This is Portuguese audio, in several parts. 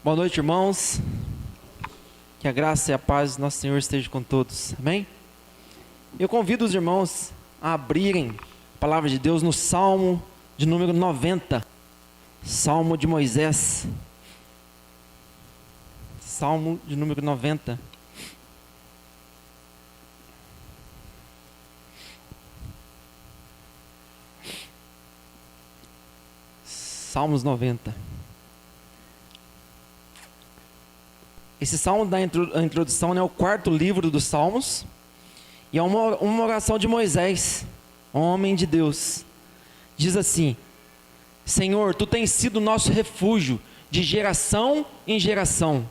Boa noite, irmãos. Que a graça e a paz do nosso Senhor esteja com todos. Amém? Eu convido os irmãos a abrirem a palavra de Deus no Salmo de número 90. Salmo de Moisés. Salmo de número 90. Salmos 90. Esse salmo da introdução é o quarto livro dos Salmos e é uma oração de Moisés, homem de Deus. Diz assim: Senhor, Tu tens sido nosso refúgio de geração em geração.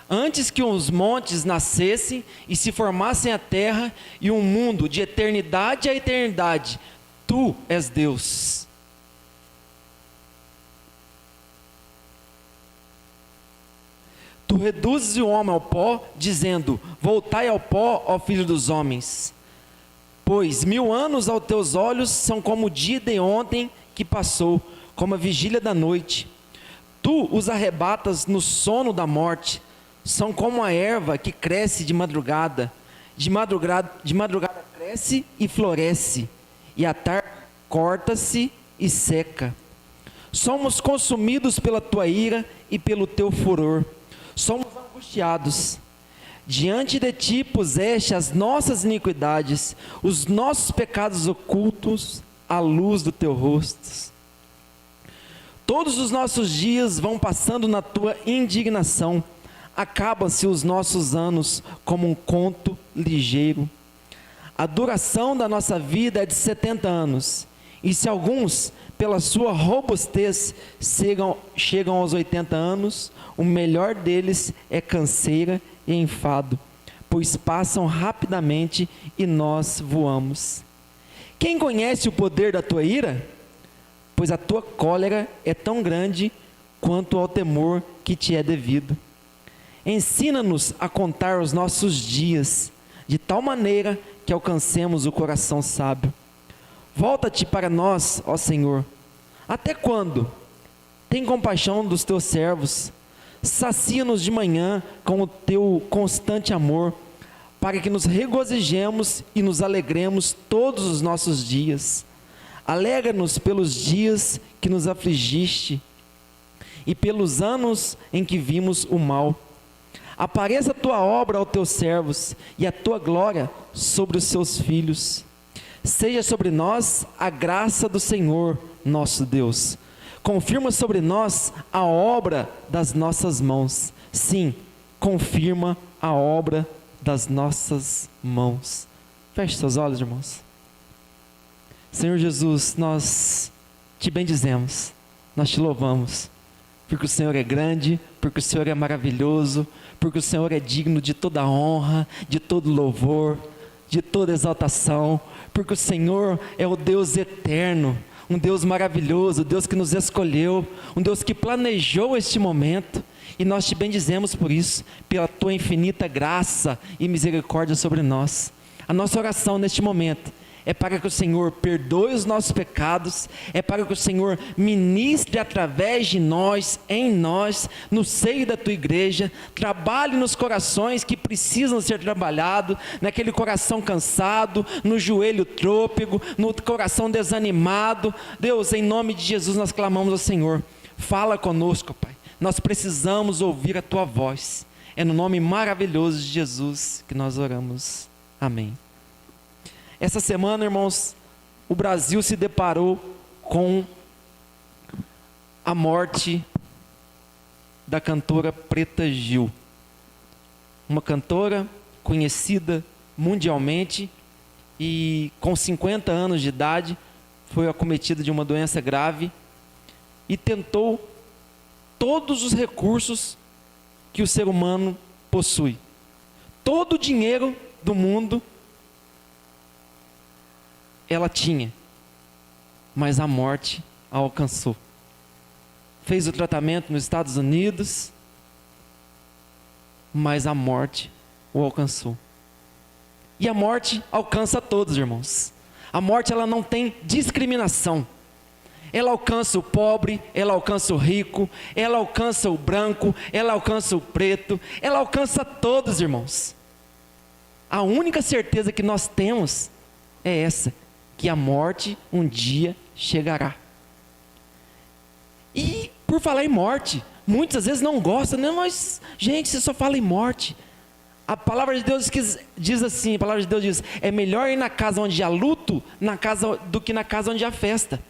Antes que os montes nascessem e se formassem a terra e um mundo de eternidade a eternidade, Tu és Deus. Tu reduzes o homem ao pó, dizendo: voltai ao pó, ó filho dos homens. Pois 1000 anos aos teus olhos são como o dia de ontem que passou, como a vigília da noite. Tu os arrebatas no sono da morte, são como a erva que cresce de madrugada. De madrugada cresce e floresce, e à tarde corta-se e seca. Somos consumidos pela tua ira e pelo teu furor. Somos angustiados. Diante de ti puseste as nossas iniquidades, os nossos pecados ocultos à luz do teu rosto. Todos os nossos dias vão passando na tua indignação. Acabam-se os nossos anos como um conto ligeiro. A duração da nossa vida é de 70 anos. E se alguns, pela sua robustez, chegam aos 80 anos, o melhor deles é canseira e enfado, pois passam rapidamente e nós voamos. Quem conhece o poder da tua ira? Pois a tua cólera é tão grande quanto ao temor que te é devido. Ensina-nos a contar os nossos dias, de tal maneira que alcancemos o coração sábio. Volta-te para nós, ó Senhor. Até quando? Tem compaixão dos teus servos. Sacia-nos de manhã com o teu constante amor, para que nos regozijemos e nos alegremos todos os nossos dias. Alegra-nos pelos dias que nos afligiste e pelos anos em que vimos o mal. Apareça a tua obra aos teus servos e a tua glória sobre os seus filhos. Seja sobre nós a graça do Senhor, nosso Deus. Confirma sobre nós a obra das nossas mãos. Sim, confirma a obra das nossas mãos. Feche seus olhos, irmãos. Senhor Jesus, nós te bendizemos, nós te louvamos, porque o Senhor é grande, porque o Senhor é maravilhoso, porque o Senhor é digno de toda honra, de todo louvor, de toda exaltação, porque o Senhor é o Deus eterno, um Deus maravilhoso, Deus que nos escolheu, um Deus que planejou este momento, e nós te bendizemos por isso, pela tua infinita graça e misericórdia sobre nós. A nossa oração neste momento é para que o Senhor perdoe os nossos pecados, é para que o Senhor ministre através de nós, em nós, no seio da tua igreja, trabalhe nos corações que precisam ser trabalhados, naquele coração cansado, no joelho trôpego, no coração desanimado. Deus, em nome de Jesus nós clamamos ao Senhor, fala conosco, Pai, nós precisamos ouvir a tua voz, é no nome maravilhoso de Jesus que nós oramos, amém. Essa semana, irmãos, o Brasil se deparou com a morte da cantora Preta Gil. Uma cantora conhecida mundialmente e com 50 anos de idade foi acometida de uma doença grave e tentou todos os recursos que o ser humano possui. Todo o dinheiro do mundo ela tinha, mas a morte a alcançou. Fez o tratamento nos Estados Unidos, mas a morte o alcançou. E a morte alcança a todos, irmãos. A morte, ela não tem discriminação. Ela alcança o pobre, ela alcança o rico, ela alcança o branco, ela alcança o preto, ela alcança todos, irmãos. A única certeza que nós temos é essa, que a morte um dia chegará. E por falar em morte, muitas vezes não gostam, né? Mas gente, você só fala em morte. A palavra de Deus diz assim, a palavra de Deus diz, é melhor ir na casa onde há luto, do que na casa onde há festa.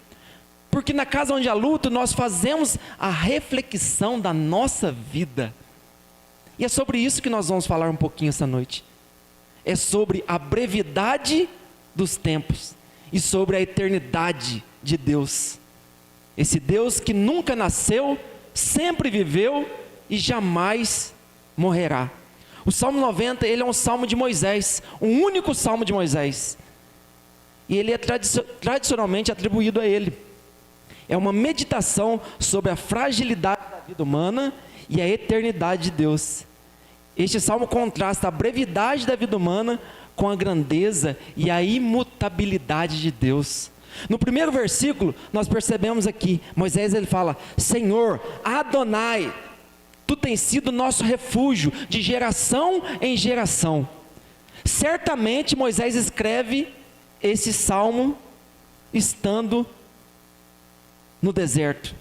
Porque na casa onde há luto, nós fazemos a reflexão da nossa vida. E é sobre isso que nós vamos falar um pouquinho essa noite. É sobre a brevidade dos tempos e sobre a eternidade de Deus. Esse Deus que nunca nasceu, sempre viveu e jamais morrerá. O Salmo 90, ele é um salmo de Moisés, o único salmo de Moisés. E ele é tradicionalmente atribuído a ele. É uma meditação sobre a fragilidade da vida humana e a eternidade de Deus. Este salmo contrasta a brevidade da vida humana com a grandeza e a imutabilidade de Deus. No primeiro versículo, nós percebemos aqui, Moisés ele fala, Senhor, Adonai, Tu tens sido nosso refúgio de geração em geração. Certamente Moisés escreve esse salmo estando no deserto.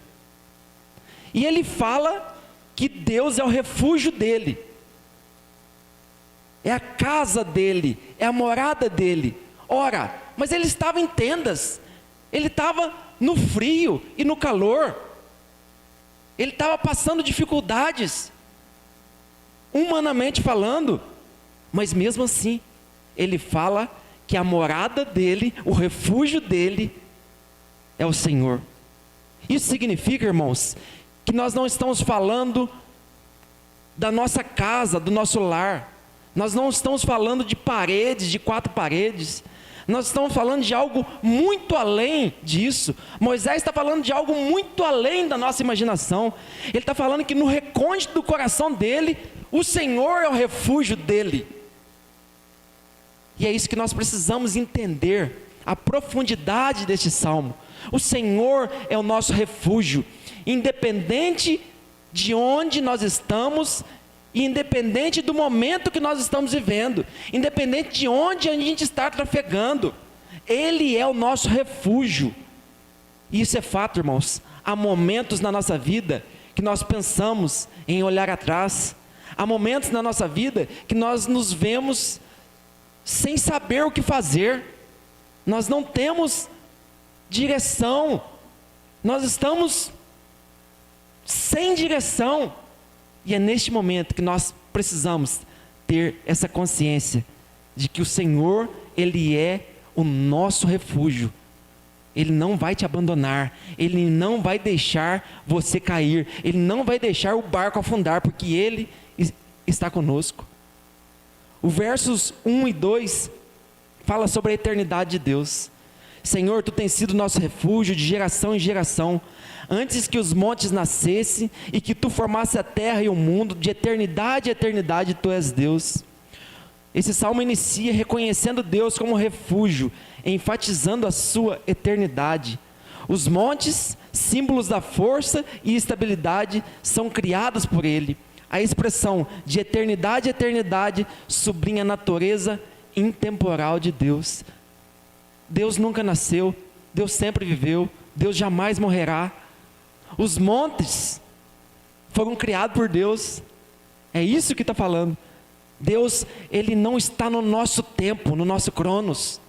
E ele fala que Deus é o refúgio dele. É a casa dele, é a morada dele. Ora, mas ele estava em tendas. Ele estava no frio e no calor. Ele estava passando dificuldades, humanamente falando. Mas mesmo assim, ele fala que a morada dele, o refúgio dele, é o Senhor. Isso significa, irmãos, que nós não estamos falando da nossa casa, do nosso lar. Nós não estamos falando de paredes, de 4 paredes. Nós estamos falando de algo muito além disso. Moisés está falando de algo muito além da nossa imaginação. Ele está falando que no recôndito do coração dele, o Senhor é o refúgio dele. E é isso que nós precisamos entender, a profundidade deste salmo. O Senhor é o nosso refúgio, independente de onde nós estamos, e independente do momento que nós estamos vivendo, independente de onde a gente está trafegando, Ele é o nosso refúgio. E isso é fato, irmãos. Há momentos na nossa vida que nós pensamos em olhar atrás, há momentos na nossa vida que nós nos vemos sem saber o que fazer, nós não temos direção, nós estamos sem direção, e é neste momento que nós precisamos ter essa consciência de que o Senhor, Ele é o nosso refúgio. Ele não vai te abandonar, Ele não vai deixar você cair, Ele não vai deixar o barco afundar, porque Ele está conosco. O versos 1 e 2 fala sobre a eternidade de Deus. Senhor, Tu tens sido nosso refúgio de geração em geração, antes que os montes nascessem e que Tu formasse a terra e o mundo, de eternidade a eternidade Tu és Deus. Esse salmo inicia reconhecendo Deus como refúgio, enfatizando a sua eternidade. Os montes, símbolos da força e estabilidade, são criados por Ele. A expressão de eternidade a eternidade sublinha a natureza intemporal de Deus. Deus nunca nasceu, Deus sempre viveu, Deus jamais morrerá. Os montes foram criados por Deus, é isso que está falando. Deus, Ele não está no nosso tempo, no nosso cronos.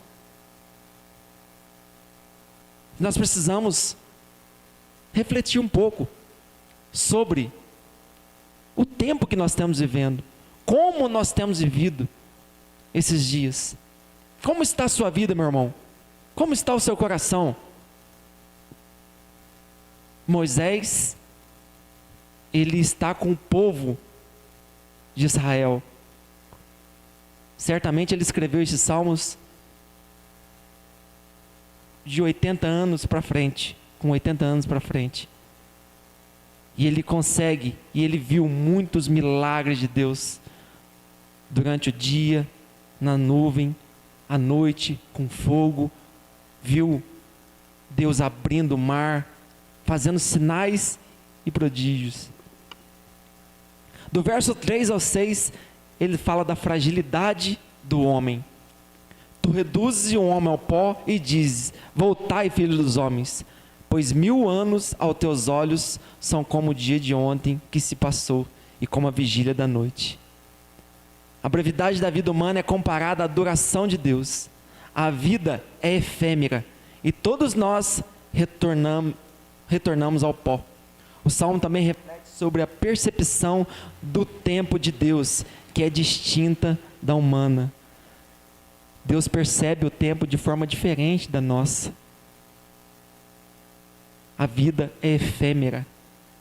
Nós precisamos refletir um pouco sobre o tempo que nós estamos vivendo, como nós temos vivido esses dias. Como está a sua vida, meu irmão? Como está o seu coração? Moisés, ele está com o povo de Israel. Certamente ele escreveu esses salmos de 80 anos para frente, com 80 anos para frente. E ele consegue, e ele viu muitos milagres de Deus, durante o dia, na nuvem, à noite, com fogo, viu Deus abrindo o mar, fazendo sinais e prodígios. Do verso 3 ao 6, ele fala da fragilidade do homem. Tu reduzes o homem ao pó e dizes: voltai, filho dos homens, pois 1000 anos aos teus olhos são como o dia de ontem que se passou e como a vigília da noite. A brevidade da vida humana é comparada à duração de Deus. A vida é efêmera e todos nós retornamos ao pó. O Salmo também reflete sobre a percepção do tempo de Deus, que é distinta da humana. Deus percebe o tempo de forma diferente da nossa. A vida é efêmera,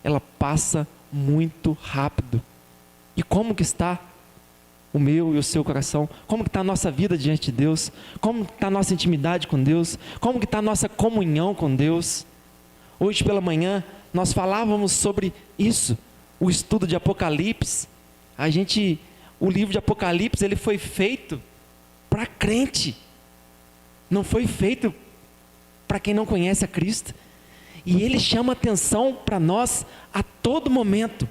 ela passa muito rápido. E como que está o meu e o seu coração? Como que está a nossa vida diante de Deus? Como que está a nossa intimidade com Deus? Como que está a nossa comunhão com Deus? Hoje pela manhã nós falávamos sobre isso, o estudo de Apocalipse. O livro de Apocalipse, ele foi feito para crente, não foi feito para quem não conhece a Cristo. E ele chama atenção para nós a todo momento.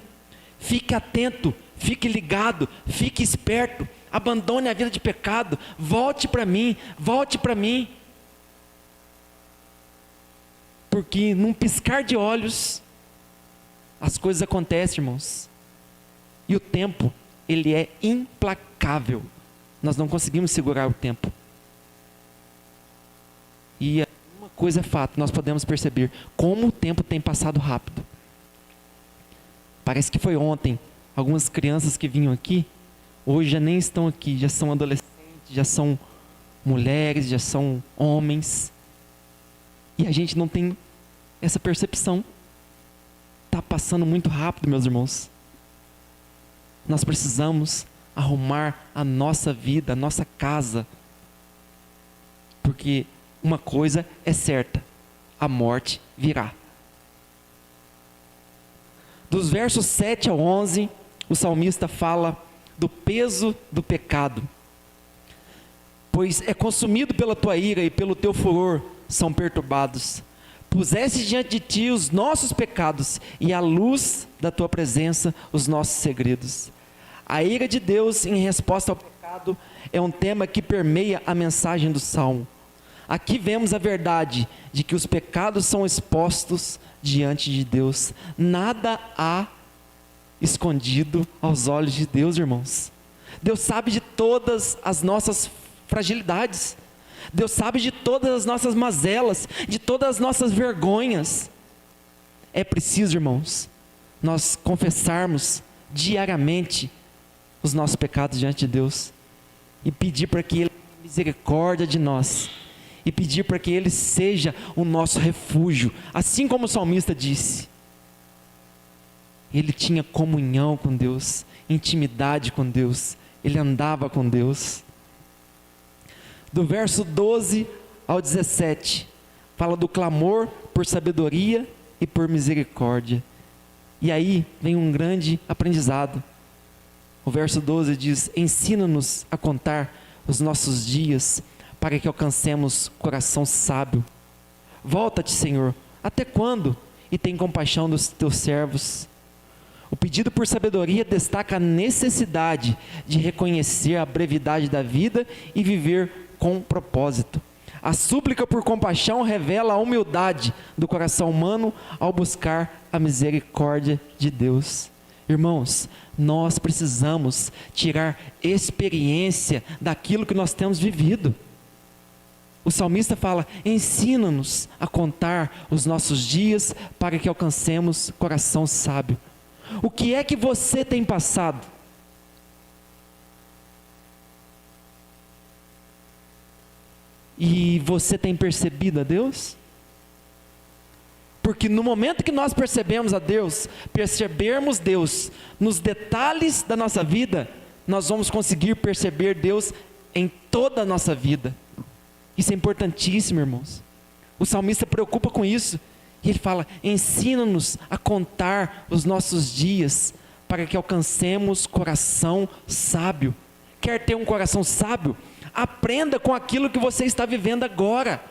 Fique atento, fique ligado, fique esperto, abandone a vida de pecado, volte para mim, porque num piscar de olhos, as coisas acontecem, irmãos, e o tempo, ele é implacável, nós não conseguimos segurar o tempo. E uma coisa é fato, nós podemos perceber como o tempo tem passado rápido. Parece que foi ontem. Algumas crianças que vinham aqui, hoje já nem estão aqui, já são adolescentes, já são mulheres, já são homens. E a gente não tem essa percepção. Está passando muito rápido, meus irmãos. Nós precisamos arrumar a nossa vida, a nossa casa. Porque uma coisa é certa, a morte virá. Dos versos 7 ao 11, o salmista fala do peso do pecado. Pois é consumido pela tua ira e pelo teu furor são perturbados. Puseste diante de ti os nossos pecados e à luz da tua presença os nossos segredos. A ira de Deus em resposta ao pecado é um tema que permeia a mensagem do Salmo. Aqui vemos a verdade de que os pecados são expostos diante de Deus. Nada há escondido aos olhos de Deus, irmãos. Deus sabe de todas as nossas fragilidades. Deus sabe de todas as nossas mazelas, de todas as nossas vergonhas. É preciso, irmãos, nós confessarmos diariamente os nossos pecados diante de Deus e pedir para que Ele tenha misericórdia de nós. E pedir para que Ele seja o nosso refúgio, assim como o salmista disse. Ele tinha comunhão com Deus, intimidade com Deus, ele andava com Deus. Do verso 12 ao 17, fala do clamor por sabedoria e por misericórdia. E aí vem um grande aprendizado. O verso 12 diz: ensina-nos a contar os nossos dias, para que alcancemos coração sábio. Volta-te, Senhor, até quando? E tem compaixão dos teus servos. O pedido por sabedoria destaca a necessidade de reconhecer a brevidade da vida e viver com propósito. A súplica por compaixão revela a humildade do coração humano ao buscar a misericórdia de Deus. Irmãos, nós precisamos tirar experiência daquilo que nós temos vivido. O salmista fala: ensina-nos a contar os nossos dias para que alcancemos coração sábio. O que é que você tem passado? E você tem percebido a Deus? Porque no momento que nós percebemos a Deus, percebermos Deus nos detalhes da nossa vida, nós vamos conseguir perceber Deus em toda a nossa vida. Isso é importantíssimo, irmãos. O salmista preocupa com isso. E ele fala: ensina-nos a contar os nossos dias, para que alcancemos coração sábio. Quer ter um coração sábio? Aprenda com aquilo que você está vivendo agora.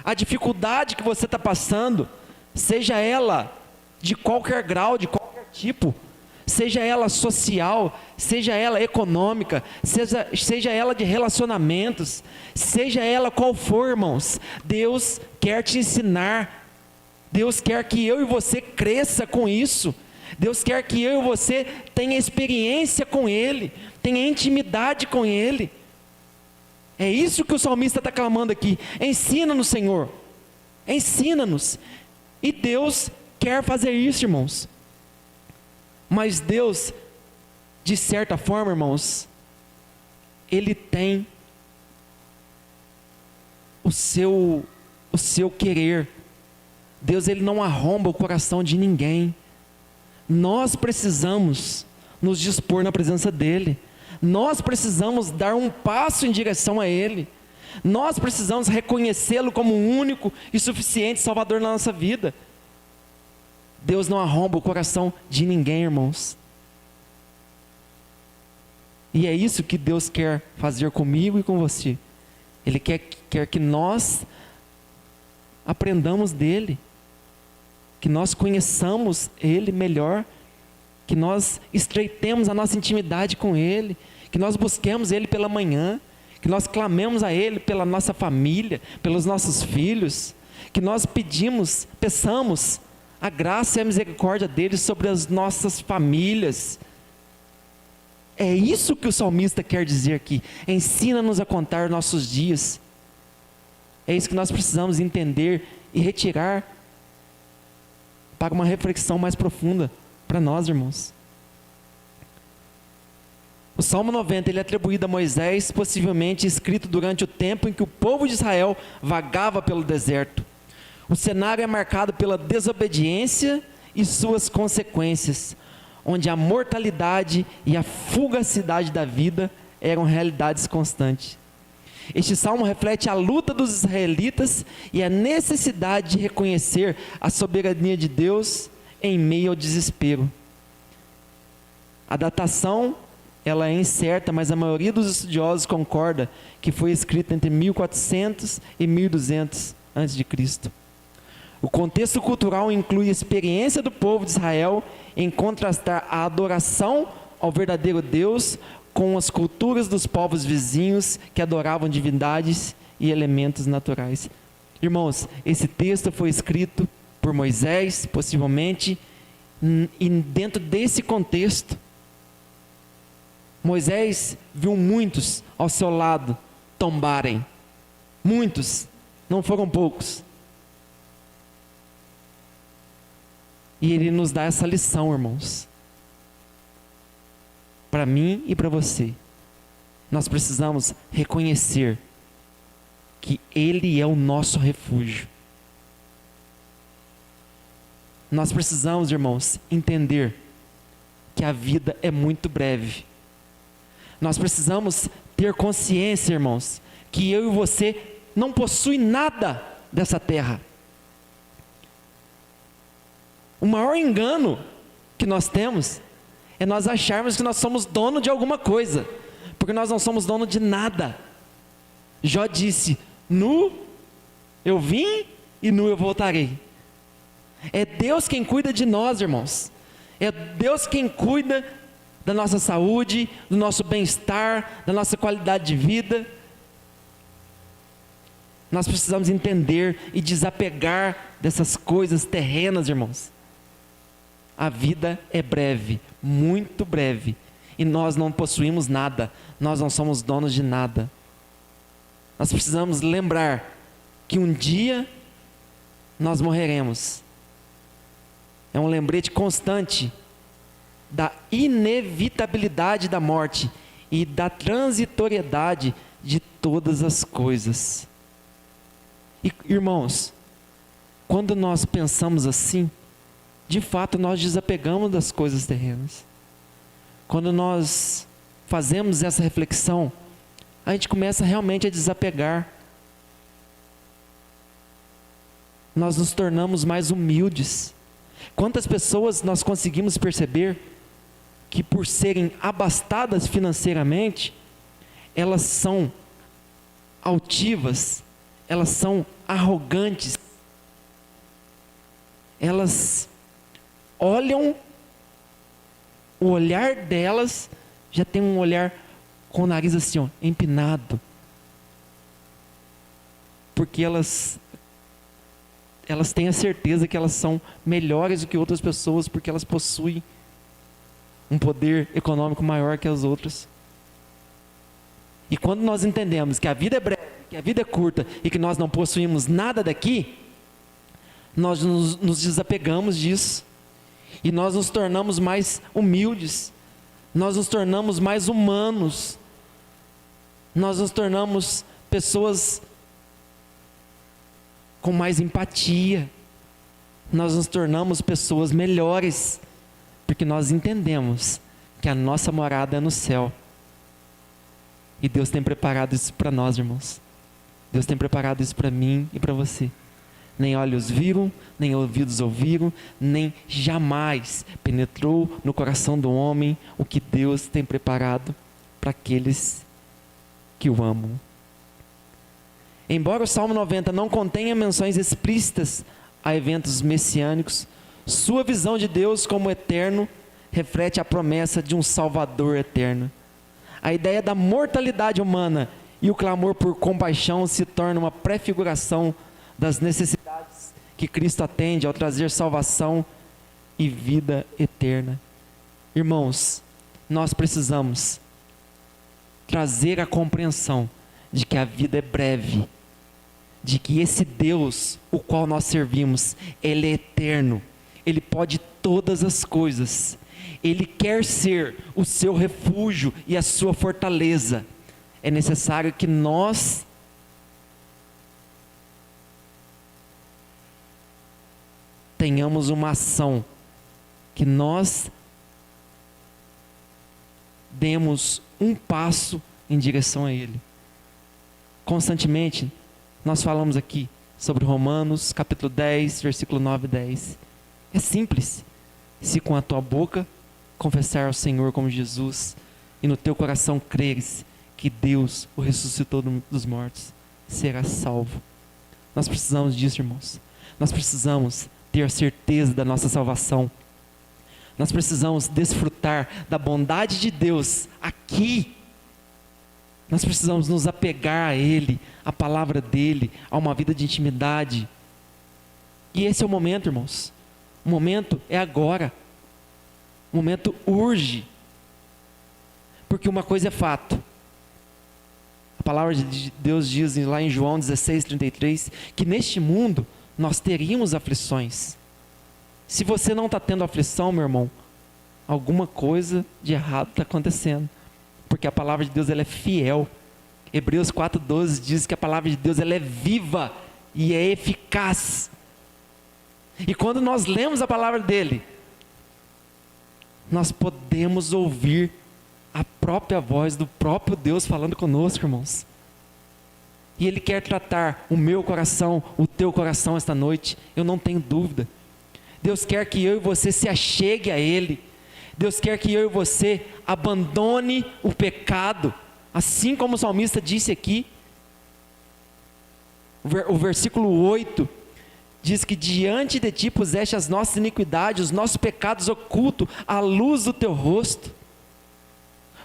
A dificuldade que você está passando, seja ela de qualquer grau, de qualquer tipo, seja ela social, seja ela econômica, seja ela de relacionamentos, seja ela qual for, irmãos, Deus quer te ensinar, Deus quer que eu e você cresça com isso, Deus quer que eu e você tenha experiência com Ele, tenha intimidade com Ele. É isso que o salmista está clamando aqui: ensina-nos, Senhor, ensina-nos. E Deus quer fazer isso, irmãos. Mas Deus, de certa forma, irmãos, Ele tem o seu querer. Deus, Ele não arromba o coração de ninguém. Nós precisamos nos dispor na presença dEle. Nós precisamos dar um passo em direção a Ele. Nós precisamos reconhecê-lo como o único e suficiente Salvador na nossa vida. Deus não arromba o coração de ninguém, irmãos. E é isso que Deus quer fazer comigo e com você. Ele quer que nós aprendamos dEle, que nós conheçamos Ele melhor, que nós estreitemos a nossa intimidade com Ele, que nós busquemos Ele pela manhã, que nós clamemos a Ele pela nossa família, pelos nossos filhos, que nós peçamos a graça e a misericórdia dEle sobre as nossas famílias. É isso que o salmista quer dizer aqui: ensina-nos a contar nossos dias. É isso que nós precisamos entender e retirar para uma reflexão mais profunda para nós, irmãos. O Salmo 90, ele é atribuído a Moisés, possivelmente escrito durante o tempo em que o povo de Israel vagava pelo deserto. O cenário é marcado pela desobediência e suas consequências, onde a mortalidade e a fugacidade da vida eram realidades constantes. Este salmo reflete a luta dos israelitas e a necessidade de reconhecer a soberania de Deus em meio ao desespero. A datação, ela é incerta, mas a maioria dos estudiosos concorda que foi escrito entre 1400 e 1200 a.C. O contexto cultural inclui a experiência do povo de Israel em contrastar a adoração ao verdadeiro Deus com as culturas dos povos vizinhos que adoravam divindades e elementos naturais. Irmãos, esse texto foi escrito por Moisés, possivelmente, e dentro desse contexto, Moisés viu muitos ao seu lado tombarem. Muitos, não foram poucos. E ele nos dá essa lição, irmãos. Para mim e para você. Nós precisamos reconhecer que Ele é o nosso refúgio. Nós precisamos, irmãos, entender que a vida é muito breve. Nós precisamos ter consciência, irmãos, que eu e você não possuem nada dessa terra. O maior engano que nós temos é nós acharmos que nós somos dono de alguma coisa, porque nós não somos dono de nada. Jó disse: nu eu vim e nu eu voltarei. É Deus quem cuida de nós, irmãos. É Deus quem cuida da nossa saúde, do nosso bem-estar, da nossa qualidade de vida. Nós precisamos entender e desapegar dessas coisas terrenas, irmãos. A vida é breve, muito breve, e nós não possuímos nada, nós não somos donos de nada. Nós precisamos lembrar que um dia nós morreremos. É um lembrete constante da inevitabilidade da morte e da transitoriedade de todas as coisas. E, irmãos, quando nós pensamos assim, de fato nós desapegamos das coisas terrenas. Quando nós fazemos essa reflexão, a gente começa realmente a desapegar. Nós nos tornamos mais humildes. Quantas pessoas nós conseguimos perceber que, por serem abastadas financeiramente, elas são altivas, elas são arrogantes. Elas olham, o olhar delas já tem um olhar com o nariz assim, ó, empinado. Porque elas têm a certeza que elas são melhores do que outras pessoas, porque elas possuem um poder econômico maior que as outras. E quando nós entendemos que a vida é breve, que a vida é curta e que nós não possuímos nada daqui, nós nos desapegamos disso. E nós nos tornamos mais humildes, nós nos tornamos mais humanos, nós nos tornamos pessoas com mais empatia, nós nos tornamos pessoas melhores, porque nós entendemos que a nossa morada é no céu. E Deus tem preparado isso para nós, irmãos. Deus tem preparado isso para mim e para você. Nem olhos viram, nem ouvidos ouviram, nem jamais penetrou no coração do homem o que Deus tem preparado para aqueles que o amam. Embora o Salmo 90 não contenha menções explícitas a eventos messiânicos, sua visão de Deus como eterno reflete a promessa de um Salvador eterno. A ideia da mortalidade humana e o clamor por compaixão se torna uma prefiguração das necessidades que Cristo atende ao trazer salvação e vida eterna. Irmãos, nós precisamos trazer a compreensão de que a vida é breve, de que esse Deus, o qual nós servimos, Ele é eterno, Ele pode todas as coisas, Ele quer ser o seu refúgio e a sua fortaleza. É necessário que nós tenhamos uma ação, que nós demos um passo em direção a Ele. Constantemente, nós falamos aqui sobre Romanos, capítulo 10, versículo 9 e 10. É simples. Se com a tua boca confessar ao Senhor como Jesus, e no teu coração creres que Deus o ressuscitou dos mortos, serás salvo. Nós precisamos disso, irmãos. Nós precisamos ter a certeza da nossa salvação. Nós precisamos desfrutar da bondade de Deus aqui. Nós precisamos nos apegar a Ele, à palavra dEle, a uma vida de intimidade. E esse é o momento, irmãos. O momento é agora. O momento urge. Porque uma coisa é fato. A palavra de Deus diz lá em João 16:33, que neste mundo nós teríamos aflições. Se você não está tendo aflição, meu irmão, alguma coisa de errado está acontecendo. Porque a palavra de Deus ela é fiel. Hebreus 4:12 diz que a palavra de Deus ela é viva e é eficaz. E quando nós lemos a palavra dele, nós podemos ouvir a própria voz do próprio Deus falando conosco, irmãos. E Ele quer tratar o meu coração, o teu coração esta noite, eu não tenho dúvida. Deus quer que eu e você se achegue a Ele. Deus quer que eu e você abandone o pecado, assim como o salmista disse aqui. O versículo 8 diz que diante de ti puseste as nossas iniquidades, os nossos pecados ocultos, à luz do teu rosto.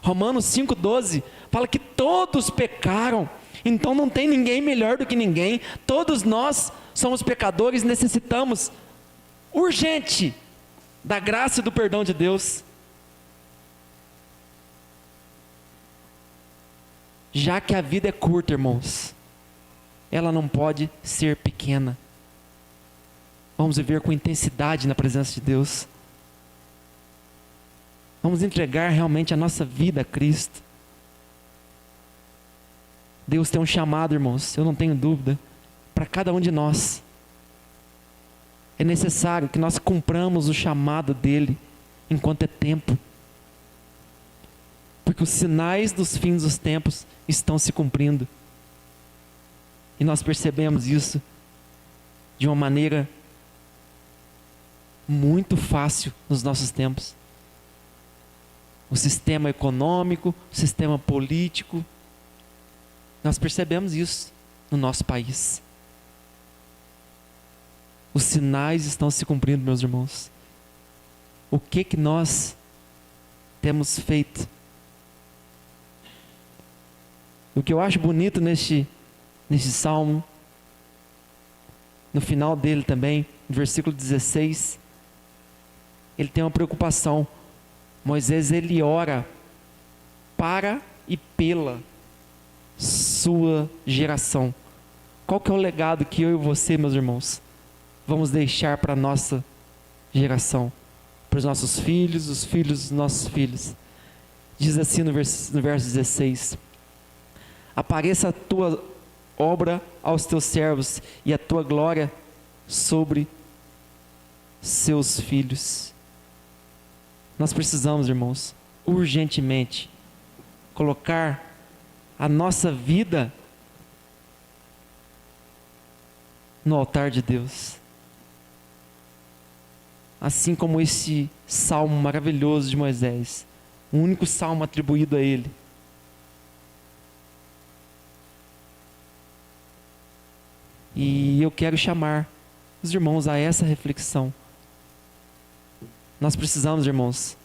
Romanos 5:12 fala que todos pecaram, então não tem ninguém melhor do que ninguém. Todos nós somos pecadores e necessitamos urgente da graça e do perdão de Deus. Já que a vida é curta, irmãos, ela não pode ser pequena. Vamos viver com intensidade na presença de Deus. Vamos entregar realmente a nossa vida a Cristo. Deus tem um chamado, irmãos, eu não tenho dúvida, para cada um de nós. É necessário que nós cumpramos o chamado dEle, enquanto é tempo. Porque os sinais dos fins dos tempos estão se cumprindo. E nós percebemos isso de uma maneira muito fácil nos nossos tempos. O sistema econômico, o sistema político, nós percebemos isso. no nosso país. Os sinais estão se cumprindo, meus irmãos. O que nós temos feito? O que eu acho bonito neste salmo, no final dele também, no versículo 16, ele tem uma preocupação. Moisés, ele ora para e pela sua geração. Qual que é o legado que eu e você, meus irmãos, vamos deixar para a nossa geração? Para os nossos filhos, os filhos dos nossos filhos. Diz assim no verso 16: apareça a tua obra aos teus servos e a tua glória sobre seus filhos. Nós precisamos, irmãos, urgentemente colocar a nossa vida no altar de Deus. Assim como esse salmo maravilhoso de Moisés, o único salmo atribuído a ele. E eu quero chamar os irmãos a essa reflexão. Nós precisamos, irmãos,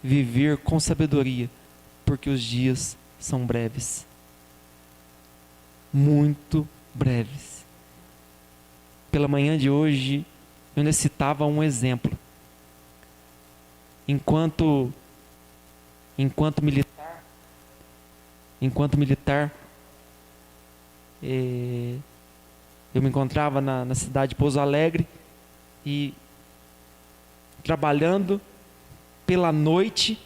viver com sabedoria, porque os dias são breves. Muito breves. Pela manhã de hoje, eu necessitava um exemplo. Enquanto militar, eu me encontrava na cidade de Pouso Alegre e trabalhando pela noite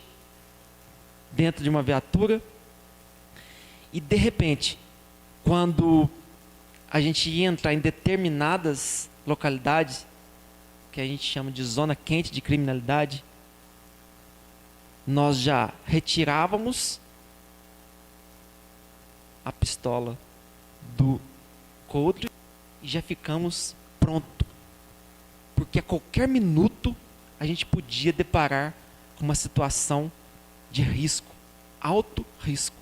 dentro de uma viatura, e de repente, quando a gente ia entrar em determinadas localidades, que a gente chama de zona quente de criminalidade, nós já retirávamos a pistola do coldre e já ficamos pronto, porque a qualquer minuto a gente podia deparar com uma situação de risco, alto risco.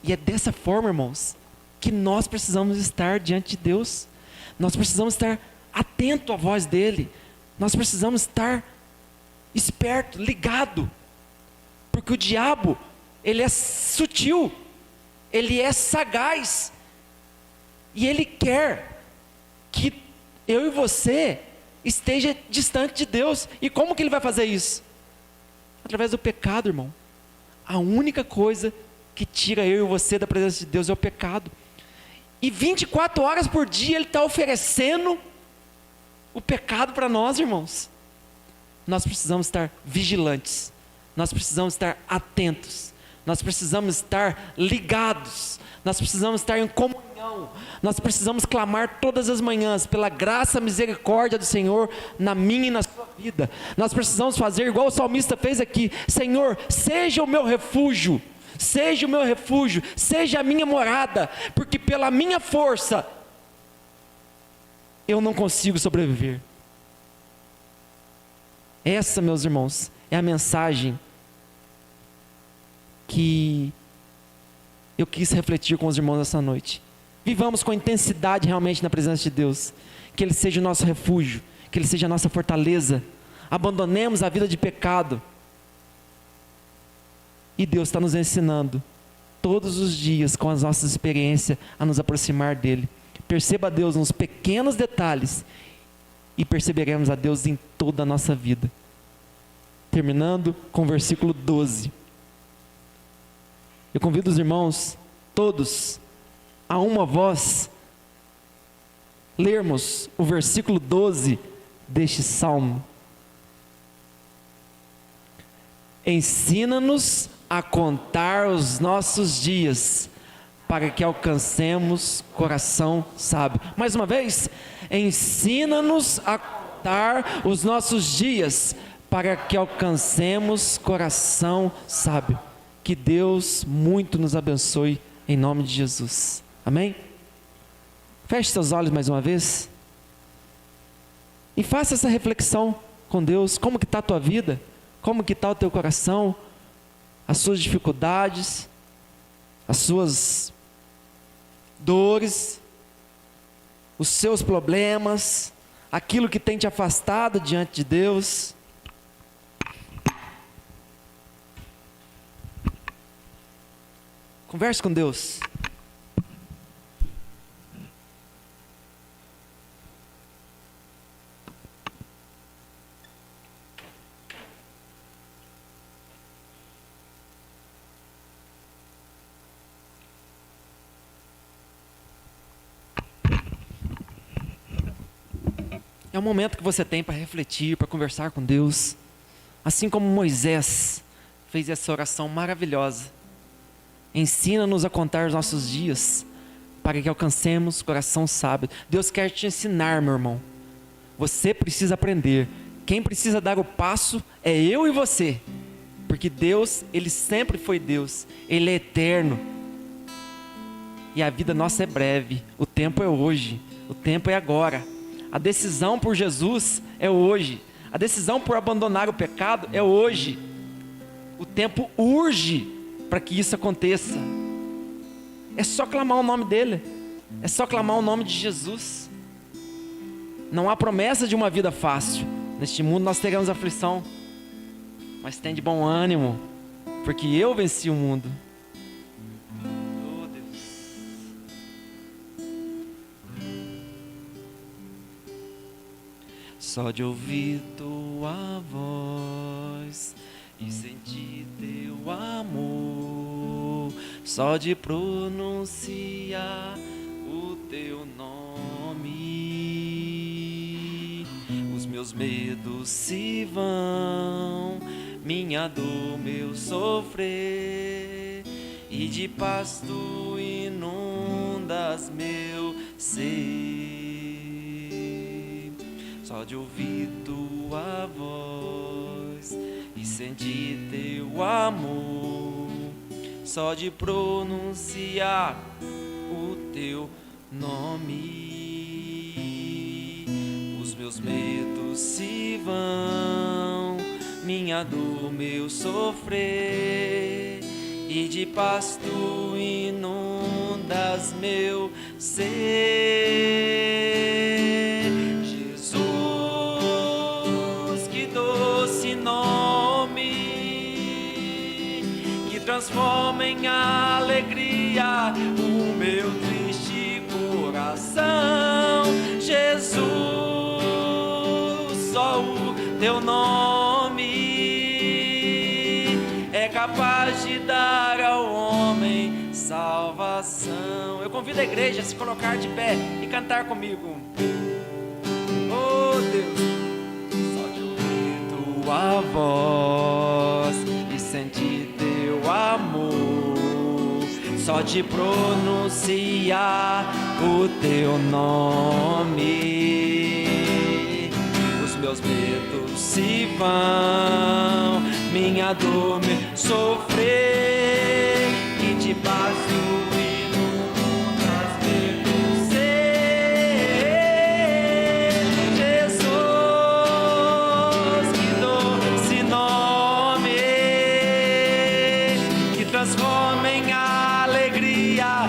E é dessa forma, irmãos, que nós precisamos estar diante de Deus. Nós precisamos estar atento à voz dele. Nós precisamos estar esperto, ligado, porque o diabo, ele é sutil, ele é sagaz, e ele quer que eu e você esteja distante de Deus. E como que ele vai fazer isso? Através do pecado, irmão. A única coisa que tira eu e você da presença de Deus é o pecado. E 24 horas por dia ele está oferecendo o pecado para nós, irmãos. Nós precisamos estar vigilantes, nós precisamos estar atentos, nós precisamos estar ligados, nós precisamos estar em comunhão, nós precisamos clamar todas as manhãs pela graça e misericórdia do Senhor na minha e na sua vida. Nós precisamos fazer igual o salmista fez aqui: Senhor, seja o meu refúgio, seja o meu refúgio, seja a minha morada, porque pela minha força eu não consigo sobreviver. Essa, meus irmãos, é a mensagem que eu quis refletir com os irmãos essa noite. Vivamos com intensidade realmente na presença de Deus, que Ele seja o nosso refúgio, que Ele seja a nossa fortaleza. Abandonemos a vida de pecado. E Deus está nos ensinando todos os dias, com as nossas experiências, a nos aproximar dEle. Perceba a Deus nos pequenos detalhes e perceberemos a Deus em toda a nossa vida. Terminando com o versículo 12. Eu convido os irmãos, todos, a uma voz, lermos o versículo 12 deste salmo. Ensina-nos a contar os nossos dias, para que alcancemos coração sábio. Mais uma vez, ensina-nos a contar os nossos dias, para que alcancemos coração sábio. Que Deus muito nos abençoe, em nome de Jesus. Amém? Feche seus olhos mais uma vez e faça essa reflexão com Deus. Como que está a tua vida? Como que está o teu coração? As suas dificuldades, as suas dores, os seus problemas, aquilo que tem te afastado diante de Deus. Converse com Deus. É um momento que você tem para refletir, para conversar com Deus. Assim como Moisés fez essa oração maravilhosa. Ensina-nos a contar os nossos dias, para que alcancemos coração sábio. Deus quer te ensinar, meu irmão. Você precisa aprender. Quem precisa dar o passo é eu e você. Porque Deus, Ele sempre foi Deus. Ele é eterno. E a vida nossa é breve. O tempo é hoje. O tempo é agora. A decisão por Jesus é hoje. A decisão por abandonar o pecado é hoje. O tempo urge para que isso aconteça. É só clamar o nome dEle. É só clamar o nome de Jesus. Não há promessa de uma vida fácil. Neste mundo nós teremos aflição. Mas tem de bom ânimo, porque eu venci o mundo. Oh, Deus. Só de ouvir tua voz e sentir teu amor, só de pronunciar o teu nome, os meus medos se vão, minha dor, meu sofrer, e de paz tu inundas meu ser. Só de ouvir tua voz e sentir teu amor, só de pronunciar o teu nome, os meus medos se vão, minha dor, meu sofrer, e de paz tu inundas meu ser. Jesus, que doce nome, que transforma em alegria o meu triste coração. Jesus, só o teu nome é capaz de dar ao homem salvação. Eu convido a igreja a se colocar de pé e cantar comigo. Oh Deus, só de ouvir tua voz e sentir teu amor, só de pronunciar o teu nome, os meus medos se vão, minha dor, meu sofrer, e de paz tu inundas meu ser. Jesus, que doce nome, que transforma em alegria